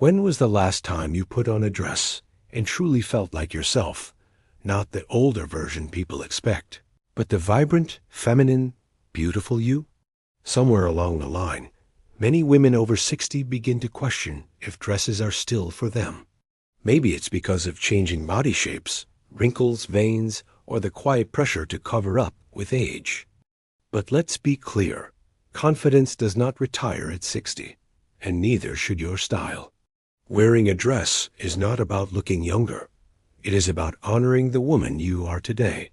When was the last time you put on a dress and truly felt like yourself? Not the older version people expect, but the vibrant, feminine, beautiful you? Somewhere along the line, many women over 60 begin to question if dresses are still for them. Maybe it's because of changing body shapes, wrinkles, veins, or the quiet pressure to cover up with age. But let's be clear, confidence does not retire at 60, and neither should your style. Wearing a dress is not about looking younger. It is about honoring the woman you are today,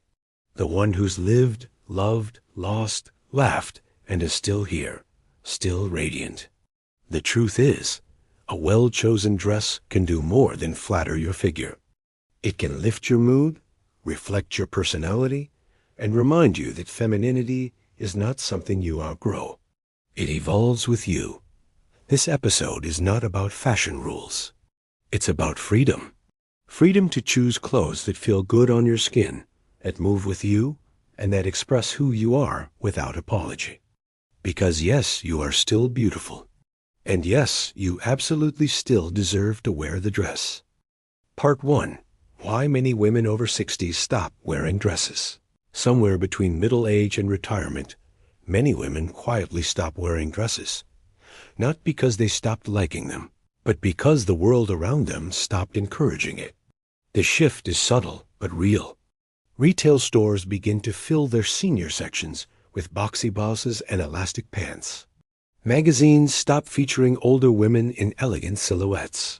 the one who's lived, loved, lost, laughed, and is still here, still radiant. The truth is, a well-chosen dress can do more than flatter your figure. It can lift your mood, reflect your personality, and remind you that femininity is not something you outgrow. It evolves with you. This episode is not about fashion rules. It's about freedom. Freedom to choose clothes that feel good on your skin, that move with you, and that express who you are without apology. Because yes, you are still beautiful. And yes, you absolutely still deserve to wear the dress. Part 1. Why many women over 60 stop wearing dresses. Somewhere between middle age and retirement, many women quietly stop wearing dresses. Not because they stopped liking them, but because the world around them stopped encouraging it. The shift is subtle but real. Retail stores begin to fill their senior sections with boxy blouses and elastic pants. Magazines stop featuring older women in elegant silhouettes.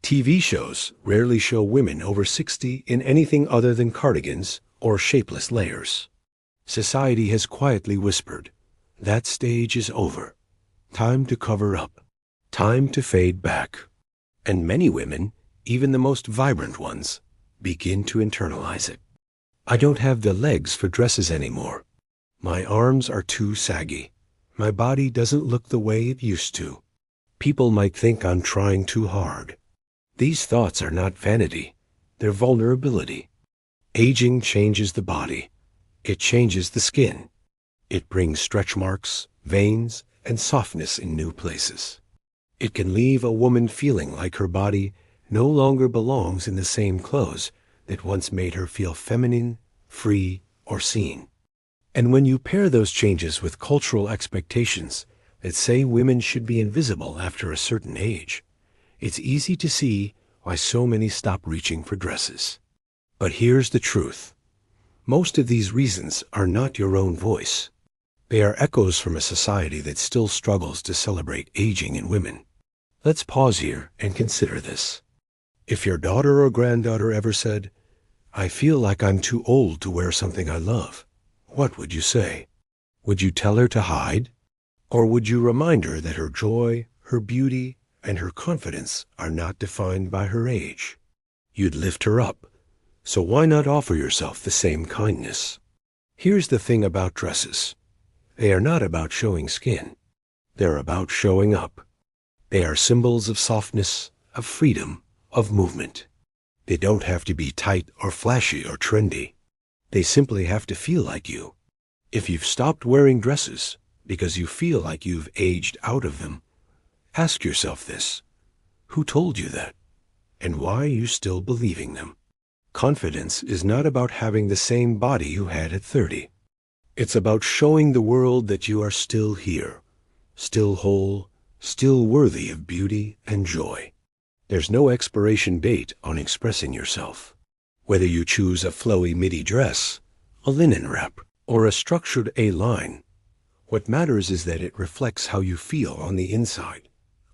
TV shows rarely show women over 60 in anything other than cardigans or shapeless layers. Society has quietly whispered, that stage is over. Time to cover up. Time to fade back. And many women, even the most vibrant ones, begin to internalize it. I don't have the legs for dresses anymore. My arms are too saggy. My body doesn't look the way it used to. People might think I'm trying too hard. These thoughts are not vanity. They're vulnerability. Aging changes the body. It changes the skin. It brings stretch marks, veins, and softness in new places. It can leave a woman feeling like her body no longer belongs in the same clothes that once made her feel feminine, free, or seen. And when you pair those changes with cultural expectations that say women should be invisible after a certain age, it's easy to see why so many stop reaching for dresses. But here's the truth. Most of these reasons are not your own voice. They are echoes from a society that still struggles to celebrate aging in women. Let's pause here and consider this. If your daughter or granddaughter ever said, I feel like I'm too old to wear something I love, what would you say? Would you tell her to hide? Or would you remind her that her joy, her beauty, and her confidence are not defined by her age? You'd lift her up. So why not offer yourself the same kindness? Here's the thing about dresses. They are not about showing skin. They're about showing up. They are symbols of softness, of freedom, of movement. They don't have to be tight or flashy or trendy. They simply have to feel like you. If you've stopped wearing dresses because you feel like you've aged out of them, ask yourself this. Who told you that? And why are you still believing them? Confidence is not about having the same body you had at 30. It's about showing the world that you are still here, still whole, still worthy of beauty and joy. There's no expiration date on expressing yourself. Whether you choose a flowy midi dress, a linen wrap, or a structured A-line, what matters is that it reflects how you feel on the inside.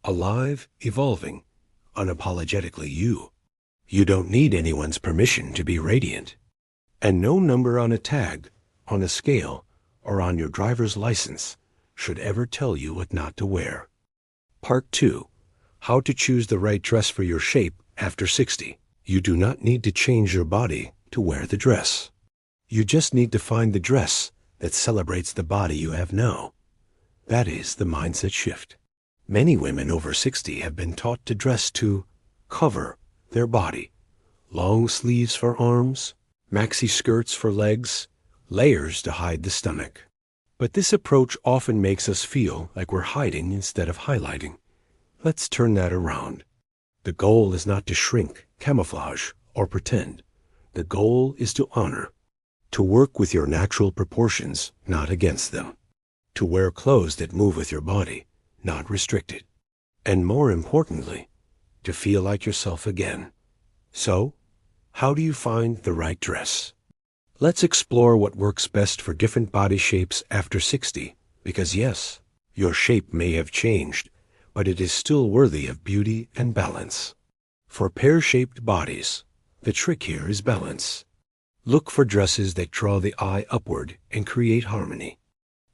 Alive, evolving, unapologetically you. You don't need anyone's permission to be radiant. And no number on a tag, on a scale, or on your driver's license should ever tell you what not to wear. Part 2. How to choose the right dress for your shape after 60. You do not need to change your body to wear the dress. You just need to find the dress that celebrates the body you have now. That is the mindset shift. Many women over 60 have been taught to dress to cover their body. Long sleeves for arms, maxi skirts for legs, layers to hide the stomach. But this approach often makes us feel like we're hiding instead of highlighting. Let's turn that around. The goal is not to shrink, camouflage, or pretend. The goal is to honor, to work with your natural proportions, not against them, to wear clothes that move with your body, not restrict it, and more importantly, to feel like yourself again. So, how do you find the right dress? Let's explore what works best for different body shapes after 60, because yes, your shape may have changed, but it is still worthy of beauty and balance. For pear-shaped bodies, the trick here is balance. Look for dresses that draw the eye upward and create harmony.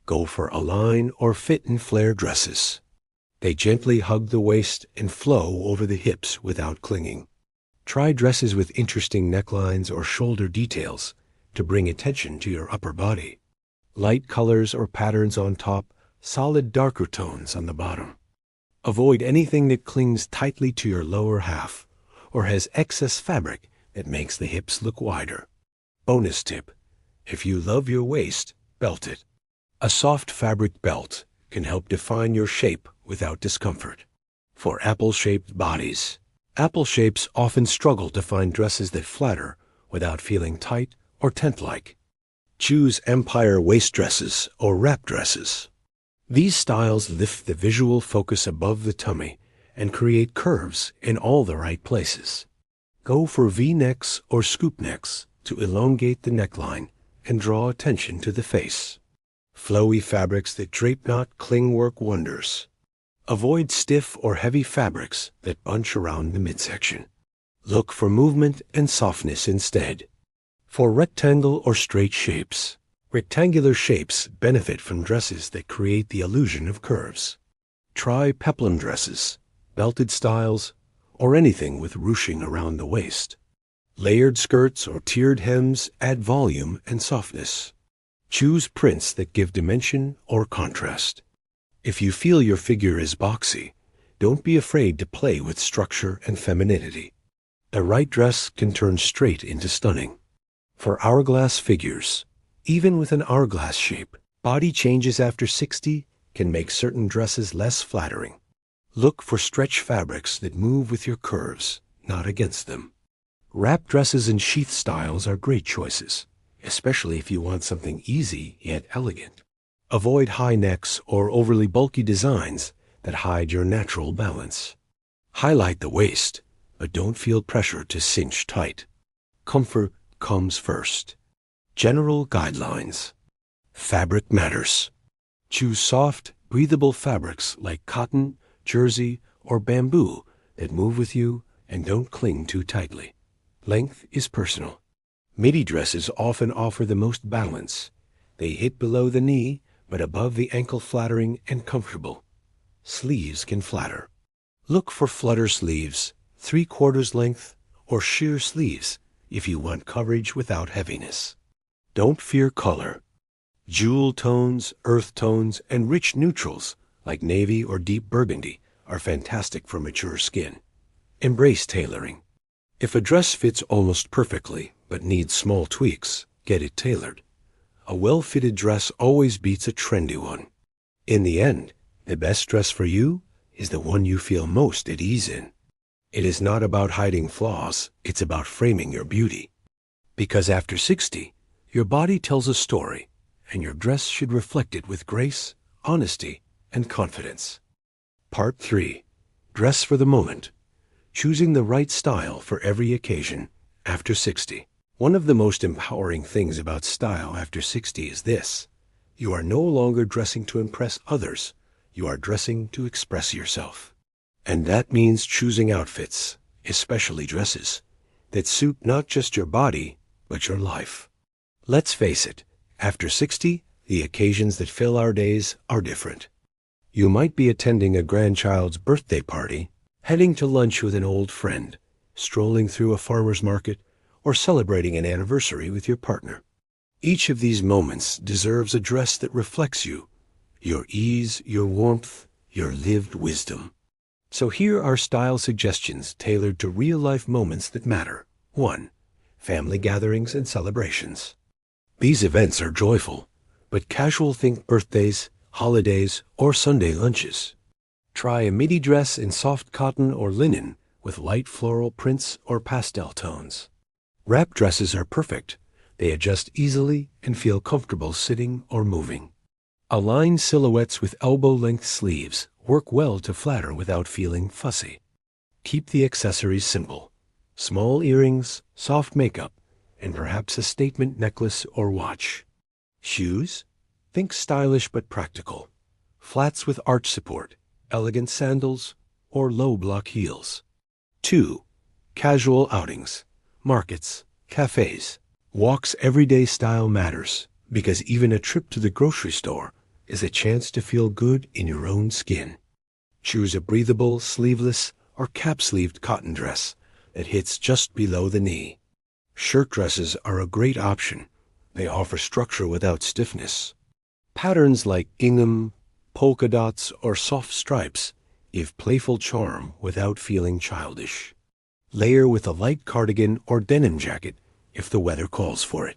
Go for align or fit and flare dresses. They gently hug the waist and flow over the hips without clinging. Try dresses with interesting necklines or shoulder details to bring attention to your upper body. Light colors or patterns on top, solid darker tones on the bottom. Avoid anything that clings tightly to your lower half or has excess fabric that makes the hips look wider. Bonus tip: if you love your waist, belt it. A soft fabric belt can help define your shape without discomfort. For apple-shaped bodies, apple shapes often struggle to find dresses that flatter without feeling tight or tent-like. Choose empire waist dresses or wrap dresses. These styles lift the visual focus above the tummy and create curves in all the right places. Go for V-necks or scoop necks to elongate the neckline and draw attention to the face. Flowy fabrics that drape not cling work wonders. Avoid stiff or heavy fabrics that bunch around the midsection. Look for movement and softness instead. For rectangle or straight shapes, rectangular shapes benefit from dresses that create the illusion of curves. Try peplum dresses, belted styles, or anything with ruching around the waist. Layered skirts or tiered hems add volume and softness. Choose prints that give dimension or contrast. If you feel your figure is boxy, don't be afraid to play with structure and femininity. The right dress can turn straight into stunning. For hourglass figures, even with an hourglass shape, body changes after 60 can make certain dresses less flattering. Look for stretch fabrics that move with your curves, not against them. Wrap dresses and sheath styles are great choices, especially if you want something easy yet elegant. Avoid high necks or overly bulky designs that hide your natural balance. Highlight the waist, but don't feel pressure to cinch tight. Comfort comes first. General guidelines. Fabric matters. Choose soft, breathable fabrics like cotton, jersey, or bamboo that move with you and don't cling too tightly. Length is personal. Midi dresses often offer the most balance. They hit below the knee, but above the ankle flattering and comfortable. Sleeves can flatter. Look for flutter sleeves, 3/4 length, or sheer sleeves if you want coverage without heaviness. Don't fear color. Jewel tones, earth tones, and rich neutrals like navy or deep burgundy are fantastic for mature skin. Embrace tailoring. If a dress fits almost perfectly but needs small tweaks, get it tailored. A well-fitted dress always beats a trendy one. In the end, the best dress for you is the one you feel most at ease in. It is not about hiding flaws, it's about framing your beauty. Because after 60, your body tells a story, and your dress should reflect it with grace, honesty, and confidence. Part 3. Dress for the moment. Choosing the right style for every occasion after 60. One of the most empowering things about style after 60 is this: you are no longer dressing to impress others, you are dressing to express yourself. And that means choosing outfits, especially dresses, that suit not just your body, but your life. Let's face it, after 60, the occasions that fill our days are different. You might be attending a grandchild's birthday party, heading to lunch with an old friend, strolling through a farmer's market, or celebrating an anniversary with your partner. Each of these moments deserves a dress that reflects you, your ease, your warmth, your lived wisdom. So here are style suggestions tailored to real-life moments that matter. 1. Family gatherings and celebrations. These events are joyful, but casual think birthdays, holidays, or Sunday lunches. Try a midi dress in soft cotton or linen with light floral prints or pastel tones. Wrap dresses are perfect. They adjust easily and feel comfortable sitting or moving. Aligned silhouettes with elbow-length sleeves work well to flatter without feeling fussy. Keep the accessories simple. Small earrings, soft makeup, and perhaps a statement necklace or watch. Shoes? Think stylish but practical. Flats with arch support, elegant sandals, or low-block heels. 2. Casual outings. Markets, cafes. Walks. Everyday style matters because even a trip to the grocery store is a chance to feel good in your own skin. Choose a breathable, sleeveless, or cap-sleeved cotton dress that hits just below the knee. Shirt dresses are a great option. They offer structure without stiffness. Patterns like gingham, polka dots, or soft stripes give playful charm without feeling childish. Layer with a light cardigan or denim jacket if the weather calls for it.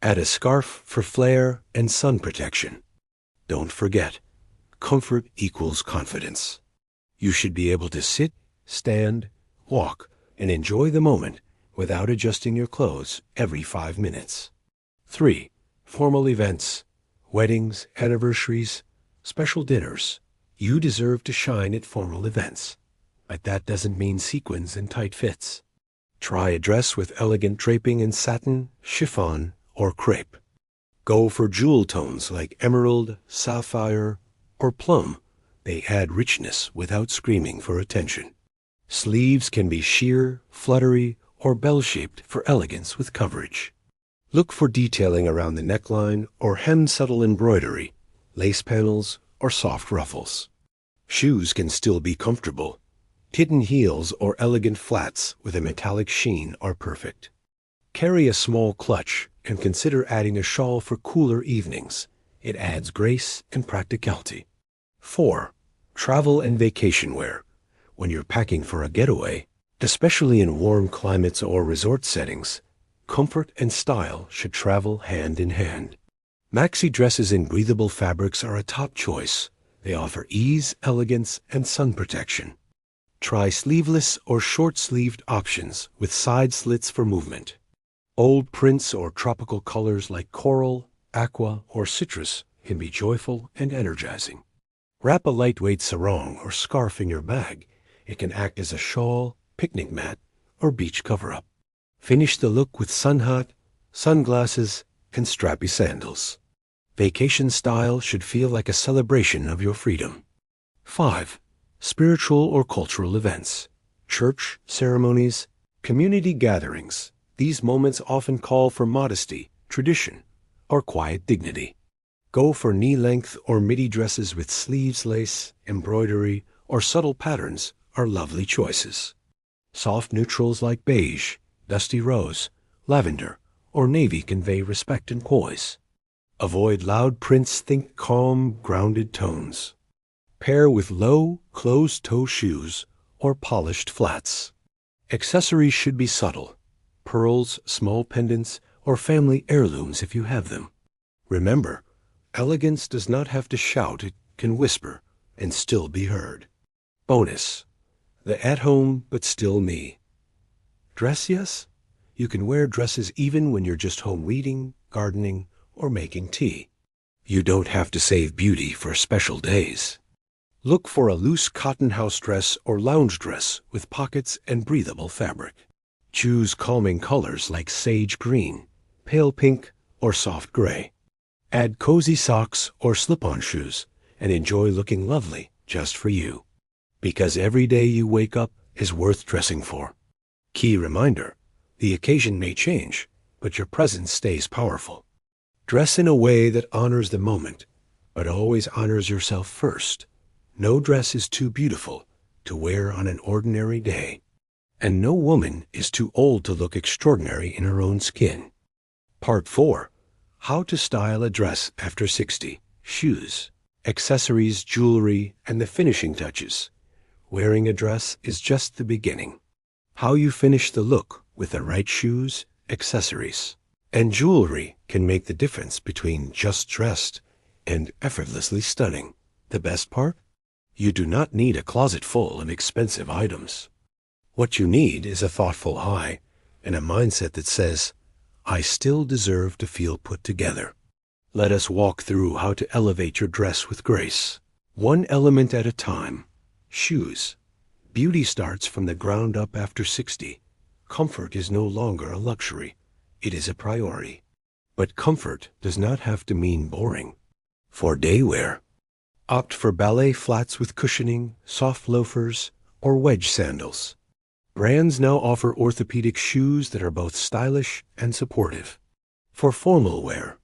Add a scarf for flair and sun protection. Don't forget, comfort equals confidence. You should be able to sit, stand, walk, and enjoy the moment without adjusting your clothes every 5 minutes. 3. Formal events, weddings, anniversaries, special dinners. You deserve to shine at formal events, but that doesn't mean sequins and tight fits. Try a dress with elegant draping in satin, chiffon, or crepe. Go for jewel tones like emerald, sapphire, or plum. They add richness without screaming for attention. Sleeves can be sheer, fluttery, or bell-shaped for elegance with coverage. Look for detailing around the neckline or hem subtle embroidery, lace panels, or soft ruffles. Shoes can still be comfortable. Kitten heels or elegant flats with a metallic sheen are perfect. Carry a small clutch and consider adding a shawl for cooler evenings. It adds grace and practicality. 4. Travel and vacation wear. When you're packing for a getaway, especially in warm climates or resort settings, comfort and style should travel hand in hand. Maxi dresses in breathable fabrics are a top choice. They offer ease, elegance, and sun protection. Try sleeveless or short-sleeved options with side slits for movement. Old prints or tropical colors like coral, aqua, or citrus can be joyful and energizing. Wrap a lightweight sarong or scarf in your bag. It can act as a shawl, picnic mat, or beach cover-up. Finish the look with sun hat, sunglasses, and strappy sandals. Vacation style should feel like a celebration of your freedom. 5. Spiritual or cultural events. Church, ceremonies, community gatherings. These moments often call for modesty, tradition, or quiet dignity. Go for knee-length or midi dresses with sleeves, lace, embroidery, or subtle patterns are lovely choices. Soft neutrals like beige, dusty rose, lavender, or navy convey respect and poise. Avoid loud prints. Think calm, grounded tones. Pair with low, closed-toe shoes or polished flats. Accessories should be subtle. Pearls, small pendants, or family heirlooms if you have them. Remember, elegance does not have to shout. It can whisper and still be heard. Bonus: the at-home but still me. Dress, yes? You can wear dresses even when you're just home reading, gardening, or making tea. You don't have to save beauty for special days. Look for a loose cotton house dress or lounge dress with pockets and breathable fabric. Choose calming colors like sage green, pale pink, or soft gray. Add cozy socks or slip-on shoes and enjoy looking lovely just for you. Because every day you wake up is worth dressing for. Key reminder: the occasion may change, but your presence stays powerful. Dress in a way that honors the moment, but always honors yourself first. No dress is too beautiful to wear on an ordinary day, and no woman is too old to look extraordinary in her own skin. Part 4. How to style a dress after 60. Shoes, accessories, jewelry, and the finishing touches. Wearing a dress is just the beginning. How you finish the look with the right shoes, accessories, and jewelry can make the difference between just dressed and effortlessly stunning. The best part? You do not need a closet full of expensive items. What you need is a thoughtful eye and a mindset that says, I still deserve to feel put together. Let us walk through how to elevate your dress with grace. One element at a time. Shoes. Beauty starts from the ground up after 60. Comfort is no longer a luxury. It is a priority. But comfort does not have to mean boring. For day wear, opt for ballet flats with cushioning, soft loafers, or wedge sandals. Brands now offer orthopedic shoes that are both stylish and supportive. For formal wear,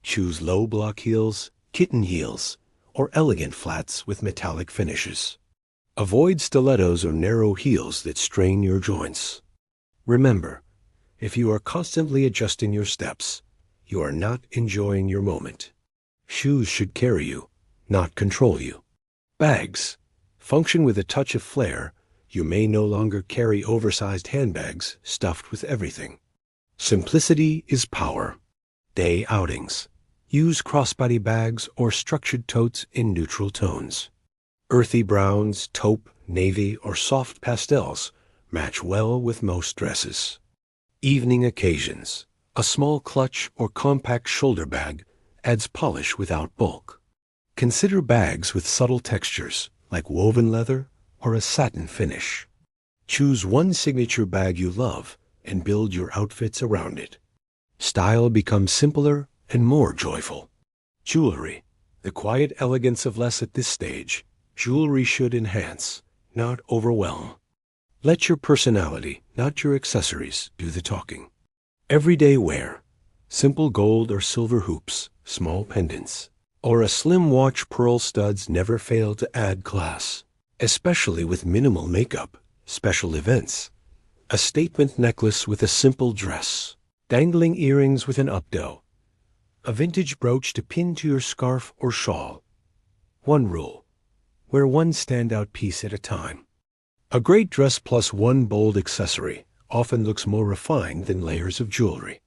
choose low block heels, kitten heels, or elegant flats with metallic finishes. Avoid stilettos or narrow heels that strain your joints. Remember, if you are constantly adjusting your steps, you are not enjoying your moment. Shoes should carry you, not control you. Bags. Function with a touch of flair. You may no longer carry oversized handbags stuffed with everything. Simplicity is power. Day outings. Use crossbody bags or structured totes in neutral tones. Earthy browns, taupe, navy, or soft pastels match well with most dresses. Evening occasions. A small clutch or compact shoulder bag adds polish without bulk. Consider bags with subtle textures like woven leather or a satin finish. Choose one signature bag you love and build your outfits around it. Style becomes simpler and more joyful. Jewelry. The quiet elegance of less at this stage. Jewelry should enhance, not overwhelm. Let your personality, not your accessories, do the talking. Everyday wear. Simple gold or silver hoops, small pendants, or a slim watch pearl studs never fail to add class, especially with minimal makeup, special events. A statement necklace with a simple dress, dangling earrings with an updo, a vintage brooch to pin to your scarf or shawl. One rule: wear one standout piece at a time. A great dress plus one bold accessory often looks more refined than layers of jewelry.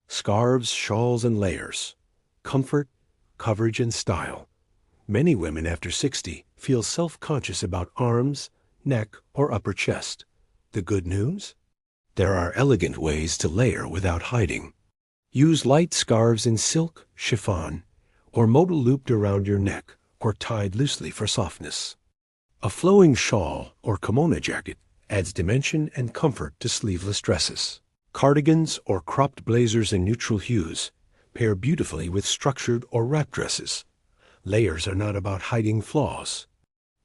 Scarves, shawls, and layers. Comfort, coverage, and style. Many women after 60 feel self-conscious about arms, neck, or upper chest. The good news? There are elegant ways to layer without hiding. Use light scarves in silk, chiffon, or modal looped around your neck or tied loosely for softness. A flowing shawl or kimono jacket adds dimension and comfort to sleeveless dresses. Cardigans or cropped blazers in neutral hues pair beautifully with structured or wrap dresses. Layers are not about hiding flaws.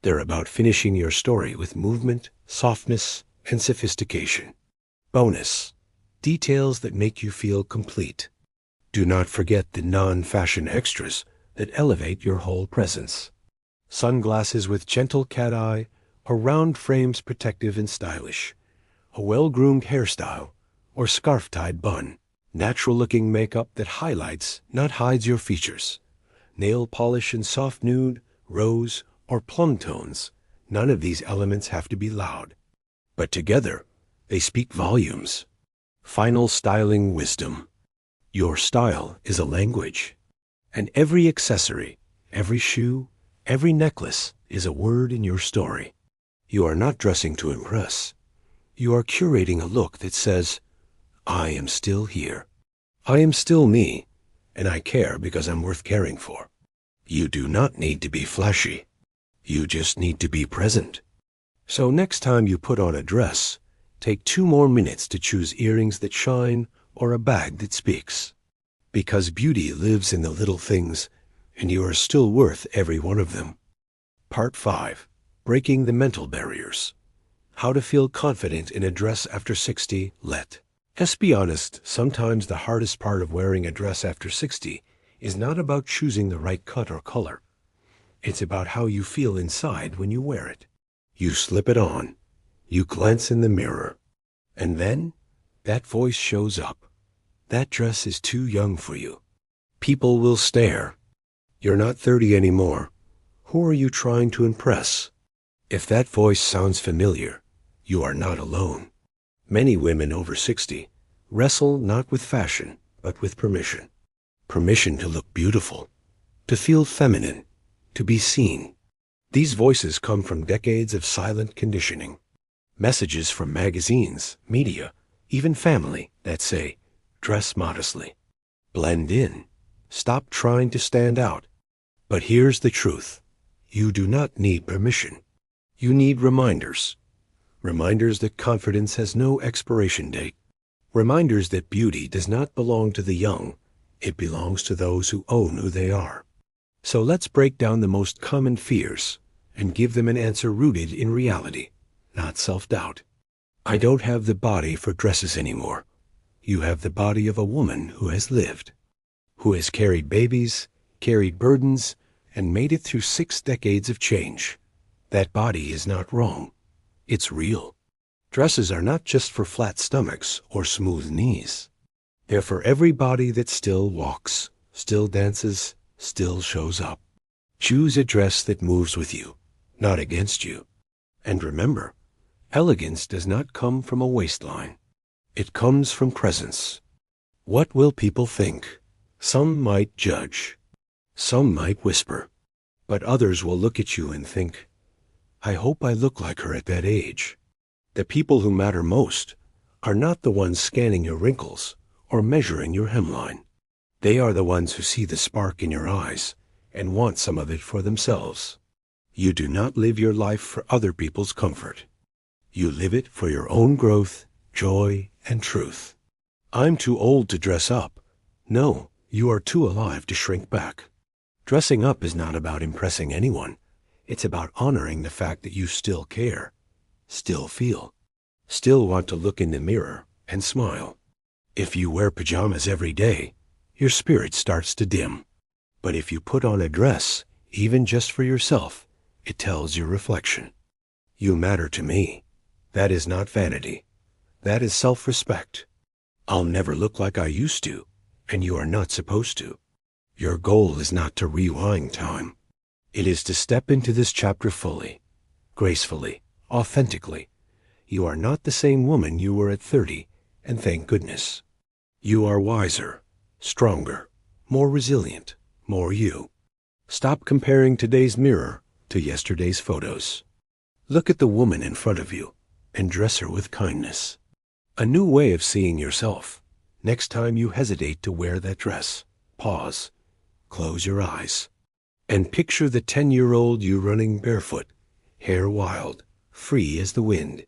They're about finishing your story with movement, softness, and sophistication. Bonus: details that make you feel complete. Do not forget the non-fashion extras that elevate your whole presence. Sunglasses with gentle cat eye, or round frames protective and stylish. A well-groomed hairstyle, or scarf-tied bun. Natural-looking makeup that highlights, not hides your features. Nail polish in soft nude, rose, or plum tones. None of these elements have to be loud. But together, they speak volumes. Final styling wisdom. Your style is a language. And every accessory, every shoe, every necklace is a word in your story. You are not dressing to impress. You are curating a look that says, I am still here. I am still me, and I care because I'm worth caring for. You do not need to be flashy. You just need to be present. So next time you put on a dress, take 2 more minutes to choose earrings that shine or a bag that speaks. Because beauty lives in the little things, and you are still worth every one of them. Part 5. Breaking the mental barriers. How to feel confident in a dress after 60. Let's be honest, sometimes the hardest part of wearing a dress after 60 is not about choosing the right cut or color. It's about how you feel inside when you wear it. You slip it on. You glance in the mirror. And then, that voice shows up. That dress is too young for you. People will stare. You're not 30 anymore. Who are you trying to impress? If that voice sounds familiar, you are not alone. Many women over 60 wrestle not with fashion, but with permission. Permission to look beautiful, to feel feminine, to be seen. These voices come from decades of silent conditioning. Messages from magazines, media, even family that say, dress modestly. Blend in. Stop trying to stand out. But here's the truth. You do not need permission. You need reminders. Reminders that confidence has no expiration date. Reminders that beauty does not belong to the young. It belongs to those who own who they are. So let's break down the most common fears and give them an answer rooted in reality, not self-doubt. I don't have the body for dresses anymore. You have the body of a woman who has lived, who has carried babies, carried burdens, and made it through 6 decades of change. That body is not wrong. It's real. Dresses are not just for flat stomachs or smooth knees. They're for every body that still walks, still dances, still shows up. Choose a dress that moves with you, not against you. And remember, elegance does not come from a waistline. It comes from presence. What will people think? Some might judge. Some might whisper. But others will look at you and think, I hope I look like her at that age. The people who matter most are not the ones scanning your wrinkles or measuring your hemline. They are the ones who see the spark in your eyes and want some of it for themselves. You do not live your life for other people's comfort. You live it for your own growth, joy, and truth. I'm too old to dress up. No, you are too alive to shrink back. Dressing up is not about impressing anyone. It's about honoring the fact that you still care, still feel, still want to look in the mirror and smile. If you wear pajamas every day, your spirit starts to dim. But if you put on a dress, even just for yourself, it tells your reflection. You matter to me. That is not vanity. That is self-respect. I'll never look like I used to, and you are not supposed to. Your goal is not to rewind time. It is to step into this chapter fully, gracefully, authentically. You are not the same woman you were at 30, and thank goodness. You are wiser, stronger, more resilient, more you. Stop comparing today's mirror to yesterday's photos. Look at the woman in front of you and dress her with kindness. A new way of seeing yourself. Next time you hesitate to wear that dress, pause, close your eyes, and picture the 10-year-old you running barefoot, hair wild, free as the wind.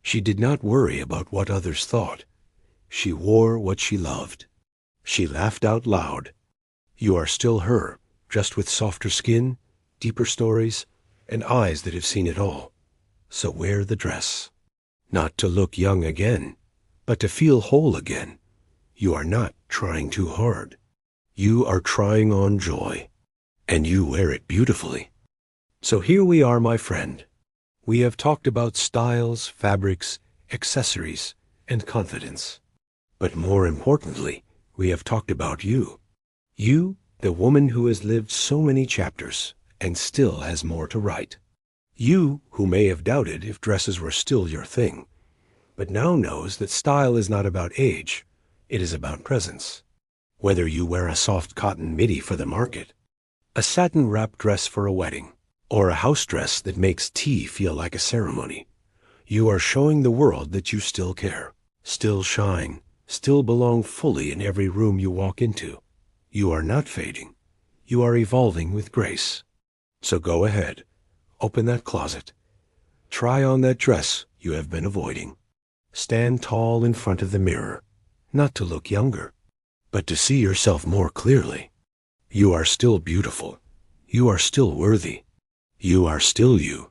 She did not worry about what others thought. She wore what she loved. She laughed out loud. You are still her, just with softer skin, deeper stories, and eyes that have seen it all. So wear the dress. Not to look young again, but to feel whole again. You are not trying too hard. You are trying on joy, and you wear it beautifully. So here we are, my friend. We have talked about styles, fabrics, accessories, and confidence. But more importantly, we have talked about you. You, the woman who has lived so many chapters and still has more to write. You, who may have doubted if dresses were still your thing, but now knows that style is not about age, it is about presence. Whether you wear a soft cotton midi for the market, a satin-wrapped dress for a wedding, or a house dress that makes tea feel like a ceremony, you are showing the world that you still care, still shine, still belong fully in every room you walk into. You are not fading. You are evolving with grace. So go ahead. Open that closet. Try on that dress you have been avoiding. Stand tall in front of the mirror, not to look younger, but to see yourself more clearly. You are still beautiful. You are still worthy. You are still you.